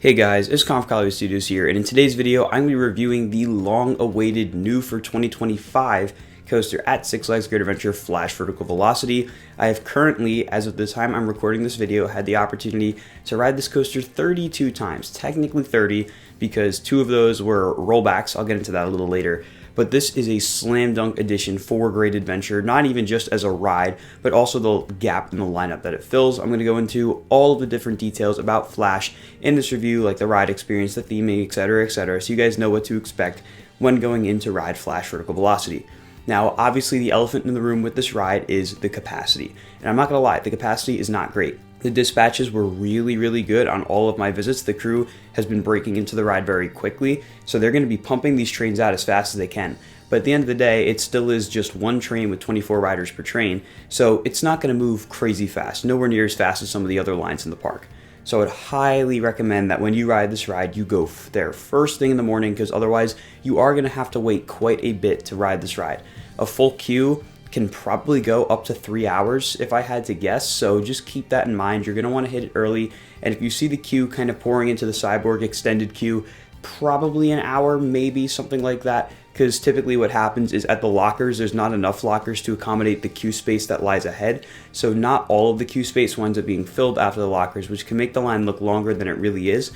Hey guys, it's Calvary Studios here, and in today's video, I'm going to be reviewing the long-awaited New-For-2025 coaster at Six Flags Great Adventure Flash Vertical Velocity. I have currently, as of the time I'm recording this video, had the opportunity to ride this coaster 32 times, technically 30, because 2 of those were rollbacks. I'll get into that a little later. But this is a slam dunk addition for Great Adventure, not even just as a ride, but also the gap in the lineup that it fills. I'm going to go into all of the different details about Flash in this review, like the ride experience, the theming, etc., so you guys know what to expect when going into ride Flash Vertical Velocity. Now, obviously, the elephant in the room with this ride is the capacity. And I'm not going to lie, the capacity is not great. The dispatches were really good on all of my visits. The crew has been breaking into the ride very quickly, so they're going to be pumping these trains out as fast as they can. But at the end of the day, it still is just one train with 24 riders per train, so it's not going to move crazy fast, nowhere near as fast as some of the other lines in the park. So I would highly recommend that when you ride this ride, you go there first thing in the morning, because otherwise you are going to have to wait quite a bit to ride this ride. A full queue can probably go up to 3 hours if I had to guess, so just keep that in mind. You're going to want to hit it early, and if you see the queue kind of pouring into the Cyborg extended queue, probably an hour, maybe something like that, because typically what happens is at the lockers, there's not enough lockers to accommodate the queue space that lies ahead, so not all of the queue space winds up being filled after the lockers, which can make the line look longer than it really is.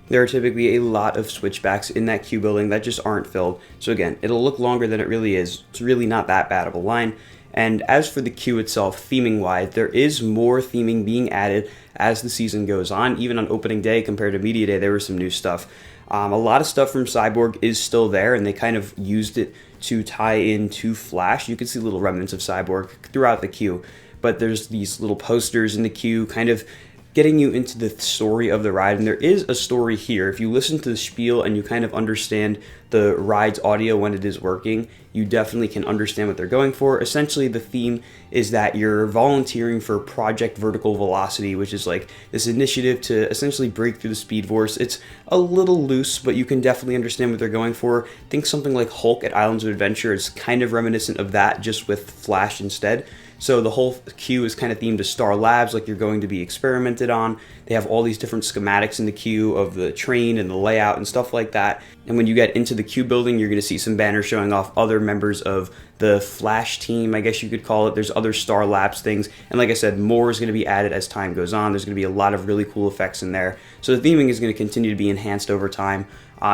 There are typically a lot of switchbacks in that queue building that just aren't filled. So again, it'll look longer than it really is. It's really not that bad of a line. And as for the queue itself, theming-wise, there is more theming being added as the season goes on. Even on opening day compared to media day, there was some new stuff. A lot of stuff from Cyborg is still there, and they kind of used it to tie into Flash. You can see little remnants of Cyborg throughout the queue. But there's these little posters in the queue kind of getting you into the story of the ride, and there is a story here. If you listen to the spiel and you kind of understand the ride's audio when it is working, you definitely can understand what they're going for. Essentially, the theme is that you're volunteering for Project Vertical Velocity, which is like this initiative to essentially break through the Speed Force. It's a little loose, but you can definitely understand what they're going for. Think something like Hulk at Islands of Adventure is kind of reminiscent of that, just with Flash instead. So the whole queue is kind of themed to Star Labs, like you're going to be experimented on. They have all these different schematics in the queue of the train and the layout and stuff like that. And when you get into the queue building, you're going to see some banners showing off other members of the Flash team, I guess you could call it. There's other Star Labs things. And like I said, more is going to be added as time goes on. There's going to be a lot of really cool effects in there. So the theming is going to continue to be enhanced over time.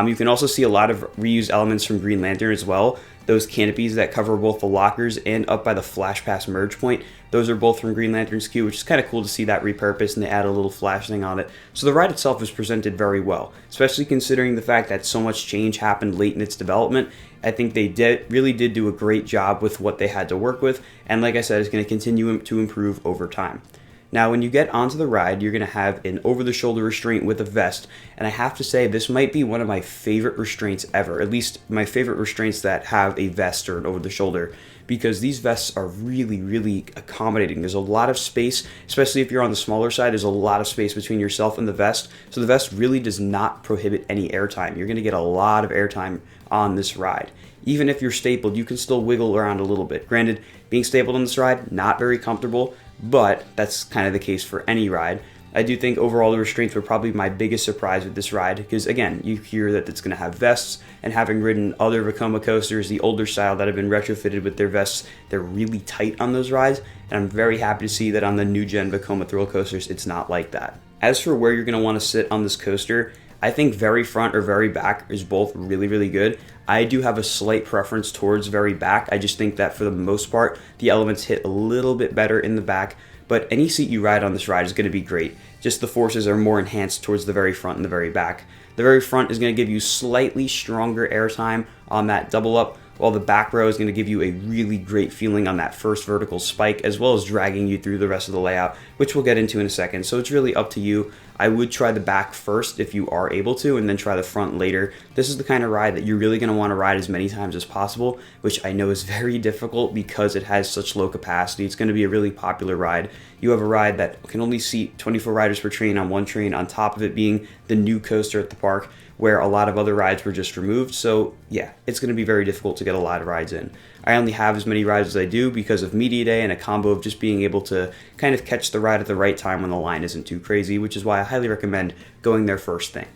You can also see a lot of reused elements from Green Lantern as well. Those canopies that cover both the lockers and up by the Flash Pass merge point, those are both from Green Lantern's queue, which is kind of cool to see that repurposed, and they add a little Flash thing on it. So the ride itself is presented very well, especially considering the fact that so much change happened late in its development. I think they really did do a great job with what they had to work with, and like I said, it's going to continue to improve over time. Now, when you get onto the ride, you're going to have an over-the-shoulder restraint with a vest, and I have to say this might be one of my favorite restraints ever, at least my favorite restraints that have a vest or an over-the-shoulder, because these vests are really accommodating. There's a lot of space, especially if you're on the smaller side, there's a lot of space between yourself and the vest, so the vest really does not prohibit any airtime. You're going to get a lot of airtime on this ride. Even if you're stapled, you can still wiggle around a little bit. Granted, being stapled on this ride, not very comfortable, but that's kind of the case for any ride. I do think overall the restraints were probably my biggest surprise with this ride, because again, you hear that it's going to have vests, and having ridden other Vekoma coasters, the older style that have been retrofitted with their vests, they're really tight on those rides, and I'm very happy to see that on the new gen Vekoma thrill coasters, it's not like that. As for where you're going to want to sit on this coaster, I think very front or very back is both really good. I do have a slight preference towards very back. I just think that for the most part, the elements hit a little bit better in the back, but any seat you ride on this ride is going to be great. Just the forces are more enhanced towards the very front and the very back. The very front is going to give you slightly stronger airtime on that double up, while the back row is going to give you a really great feeling on that first vertical spike, as well as dragging you through the rest of the layout, which we'll get into in a second. So it's really up to you. I would try the back first if you are able to, and then try the front later. This is the kind of ride that you're really going to want to ride as many times as possible, which I know is very difficult because it has such low capacity. It's going to be a really popular ride. You have a ride that can only seat 24 riders per train on one train, on top of it being the new coaster at the park, where a lot of other rides were just removed. So yeah, it's going to be very difficult to get a lot of rides in. I only have as many rides as I do because of media day and a combo of just being able to kind of catch the ride at the right time when the line isn't too crazy, which is why I highly recommend going there first thing.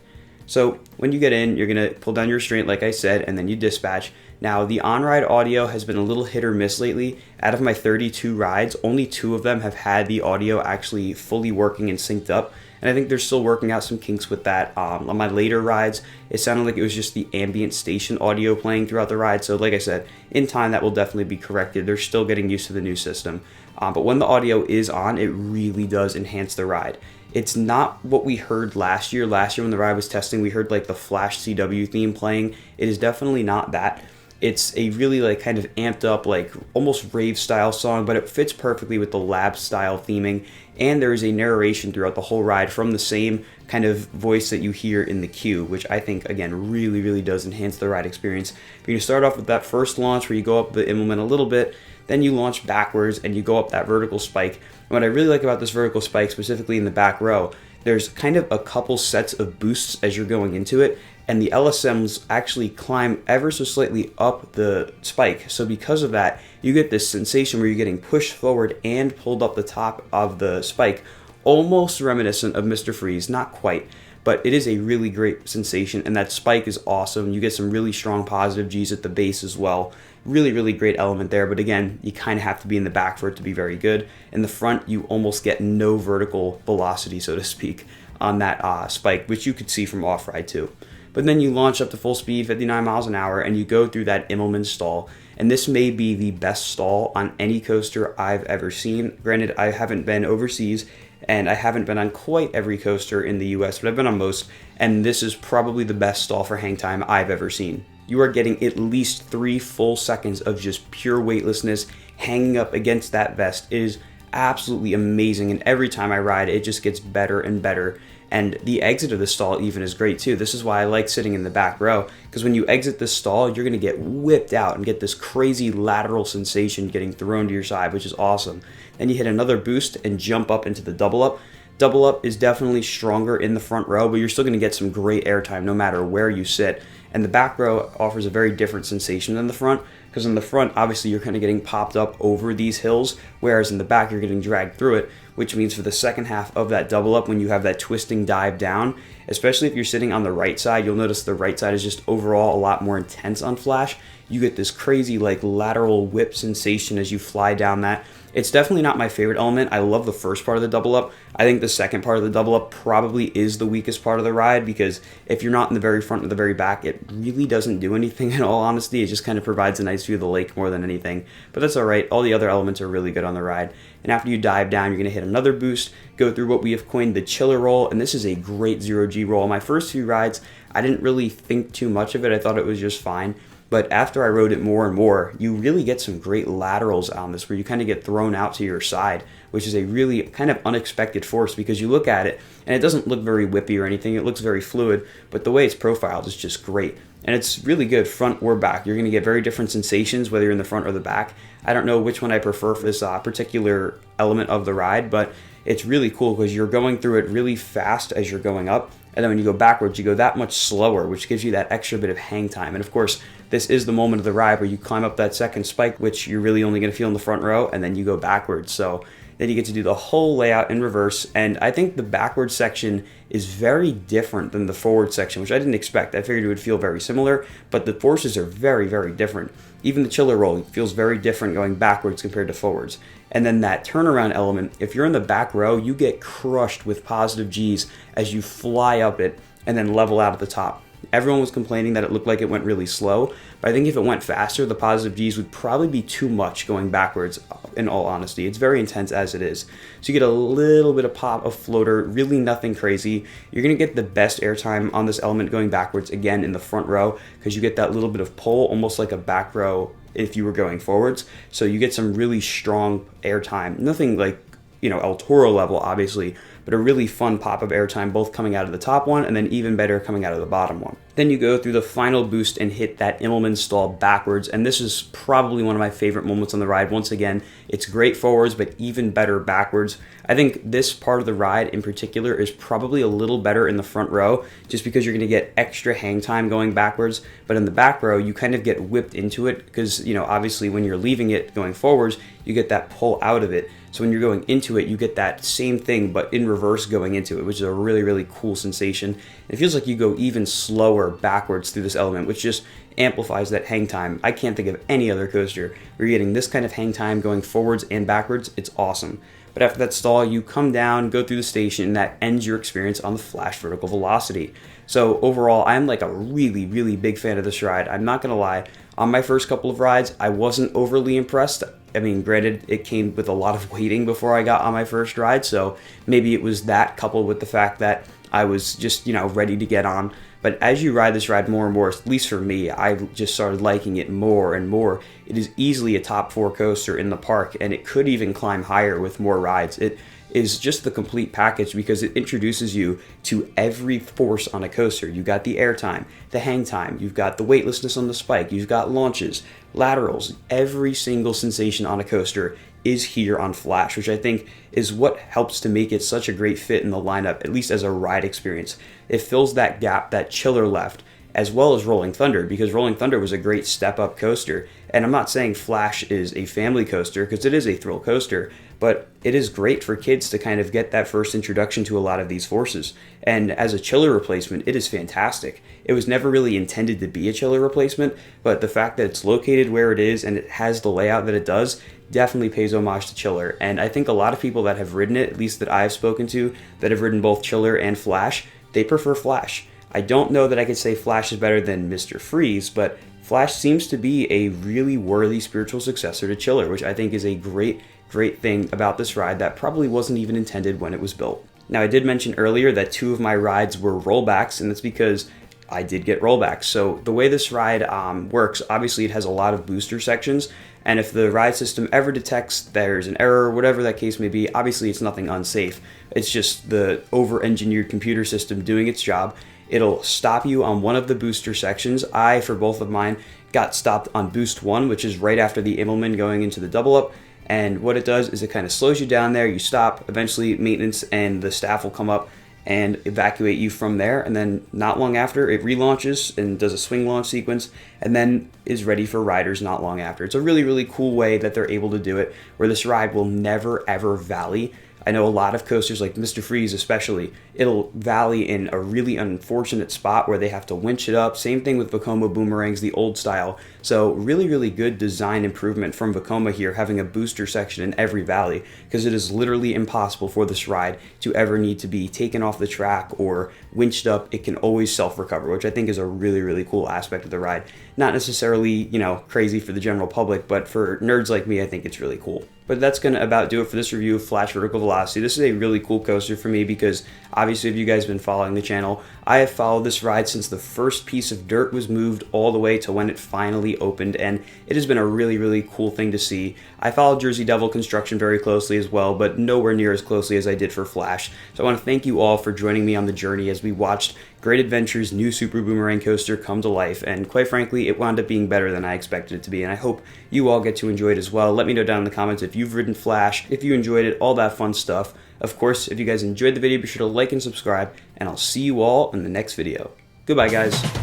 So when you get in, you're gonna pull down your restraint like I said, and then you dispatch. Now the on-ride audio has been a little hit or miss lately. Out of my 32 rides, only 2 of them have had the audio actually fully working and synced up. And I think they're still working out some kinks with that. On my later rides, it sounded like it was just the ambient station audio playing throughout the ride. So like I said, in time that will definitely be corrected. They're still getting used to the new system. But when the audio is on, it really does enhance the ride. It's not what we heard last year. Last year when the ride was testing, we heard like the Flash CW theme playing. It is definitely not that. It's a really like kind of amped up, like almost rave style song, but it fits perfectly with the lab style theming. And there is a narration throughout the whole ride from the same kind of voice that you hear in the queue, which I think, again, really does enhance the ride experience. You're going to start off with that first launch where you go up the implement a little bit, then you launch backwards and you go up that vertical spike. And what I really like about this vertical spike, specifically in the back row, there's kind of a couple sets of boosts as you're going into it, and the LSMs actually climb ever so slightly up the spike. So because of that, you get this sensation where you're getting pushed forward and pulled up the top of the spike, almost reminiscent of Mr. Freeze, not quite, but it is a really great sensation, and that spike is awesome. You get some really strong positive G's at the base as well. Really great element there, but again, you kind of have to be in the back for it to be very good. In the front, you almost get no vertical velocity, so to speak, on that spike, which you could see from off-ride too. But then you launch up to full speed, 59 miles an hour, and you go through that Immelman stall. And this may be the best stall on any coaster I've ever seen. Granted, I haven't been overseas, and I haven't been on quite every coaster in the US, but I've been on most, and this is probably the best stall for hang time I've ever seen. You are getting at least 3 full seconds of just pure weightlessness hanging up against that vest. It is absolutely amazing, and every time I ride, it just gets better and better. And the exit of the stall even is great too. This is why I like sitting in the back row, because when you exit the stall, you're going to get whipped out and get this crazy lateral sensation getting thrown to your side, which is awesome. Then you hit another boost and jump up into the double up. Double up is definitely stronger in the front row, but you're still going to get some great airtime no matter where you sit. And the back row offers a very different sensation than the front, because in the front, obviously, you're kind of getting popped up over these hills, whereas in the back, you're getting dragged through it, which means for the second half of that double up, when you have that twisting dive down, especially if you're sitting on the right side, you'll notice the right side is just overall a lot more intense on Flash. You get this crazy like lateral whip sensation as you fly down that. It's definitely not my favorite element. I love the first part of the double up. I think the second part of the double up probably is the weakest part of the ride, because if you're not in the very front or the very back, it really doesn't do anything in all honesty. It just kind of provides a nice view of the lake more than anything. But that's all right. All the other elements are really good on the ride. And after you dive down, you're going to hit another boost, go through what we have coined the chiller roll, and this is a great 0G roll. My first few rides, I didn't really think too much of it. I thought it was just fine. But after I rode it more and more, you really get some great laterals on this where you kind of get thrown out to your side, which is a really kind of unexpected force, because you look at it and it doesn't look very whippy or anything. It looks very fluid, but the way it's profiled is just great. And it's really good front or back. You're going to get very different sensations whether you're in the front or the back. I don't know which one I prefer for this particular element of the ride, but it's really cool because you're going through it really fast as you're going up. And then when you go backwards, you go that much slower, which gives you that extra bit of hang time. And of course, this is the moment of the ride where you climb up that second spike, which you're really only going to feel in the front row, and then you go backwards. So then you get to do the whole layout in reverse. And I think the backward section is very different than the forward section, which I didn't expect. I figured it would feel very similar, but the forces are very different. Even the chiller roll feels very different going backwards compared to forwards. And then that turnaround element, if you're in the back row, you get crushed with positive G's as you fly up it and then level out at the top. Everyone was complaining that it looked like it went really slow, but I think if it went faster, the positive G's would probably be too much going backwards, in all honesty. It's very intense as it is. So you get a little bit of pop of floater, really nothing crazy. You're going to get the best airtime on this element going backwards, again, in the front row, because you get that little bit of pull, almost like a back row if you were going forwards. So you get some really strong airtime. Nothing like, El Toro level, obviously, but a really fun pop of airtime, both coming out of the top one and then even better coming out of the bottom one. Then you go through the final boost and hit that Immelman stall backwards, and this is probably one of my favorite moments on the ride. Once again, it's great forwards, but even better backwards. I think this part of the ride in particular is probably a little better in the front row, just because you're going to get extra hang time going backwards, but in the back row, you kind of get whipped into it, because, obviously when you're leaving it going forwards, you get that pull out of it. So when you're going into it, you get that same thing, but in reverse going into it, which is a really, really cool sensation. It feels like you go even slower backwards through this element, which just amplifies that hang time. I can't think of any other coaster where you're getting this kind of hang time going forwards and backwards. It's awesome. But after that stall, you come down, go through the station, and that ends your experience on the flash vertical velocity. So overall, I'm like a really, really big fan of this ride. I'm not gonna lie, on my first couple of rides, I wasn't overly impressed. I mean, granted, it came with a lot of waiting before I got on my first ride, so maybe it was that coupled with the fact that I was just, ready to get on. But as you ride this ride more and more, at least for me, I just started liking it more and more. It is easily a top 4 coaster in the park, and it could even climb higher with more rides. It is just the complete package because it introduces you to every force on a coaster. You got the airtime, the hang time, you've got the weightlessness on the spike, you've got launches, laterals. Every single sensation on a coaster is here on Flash, which I think is what helps to make it such a great fit in the lineup, at least as a ride experience. It fills that gap that Chiller left, as well as Rolling Thunder, because Rolling Thunder was a great step-up coaster. And I'm not saying Flash is a family coaster, because it is a thrill coaster, but it is great for kids to kind of get that first introduction to a lot of these forces. And as a Chiller replacement, it is fantastic. It was never really intended to be a Chiller replacement, but the fact that it's located where it is and it has the layout that it does definitely pays homage to Chiller. And I think a lot of people that have ridden it, at least that I've spoken to, that have ridden both Chiller and Flash, they prefer Flash. I don't know that I could say Flash is better than Mr. Freeze, but Flash seems to be a really worthy spiritual successor to Chiller, which I think is a great thing about this ride that probably wasn't even intended when it was built. Now, I did mention earlier that 2 of my rides were rollbacks, and that's because I did get rollbacks. So the way this ride works, obviously it has a lot of booster sections, and if the ride system ever detects there's an error, whatever that case may be, obviously it's nothing unsafe. It's just the over-engineered computer system doing its job. It'll stop you on one of the booster sections. I, for both of mine, got stopped on boost 1, which is right after the Immelman going into the double up. And what it does is it kind of slows you down there, you stop, eventually maintenance and the staff will come up and evacuate you from there, and then not long after it relaunches and does a swing launch sequence and then is ready for riders not long after. It's a really, really cool way that they're able to do it, where this ride will never ever valley. I know a lot of coasters, like Mr. Freeze especially, it'll valley in a really unfortunate spot where they have to winch it up. Same thing with Vekoma boomerangs, the old style. So really, really good design improvement from Vekoma here, having a booster section in every valley, because it is literally impossible for this ride to ever need to be taken off the track or winched up. It can always self-recover, which I think is a really, really cool aspect of the ride. Not necessarily, crazy for the general public, but for nerds like me, I think it's really cool. But that's going to about do it for this review of Flash Vertical Velocity. This is a really cool coaster for me because obviously if you guys have been following the channel, I have followed this ride since the first piece of dirt was moved all the way to when it finally opened, and it has been a really, really cool thing to see. I followed Jersey Devil construction very closely as well, but nowhere near as closely as I did for Flash. So I want to thank you all for joining me on the journey as we watched Great Adventure's new Super Boomerang coaster come to life, and quite frankly, it wound up being better than I expected it to be, and I hope you all get to enjoy it as well. Let me know down in the comments if you've ridden Flash, if you enjoyed it, all that fun stuff. Of course, if you guys enjoyed the video, be sure to like and subscribe, and I'll see you all in the next video. Goodbye, guys.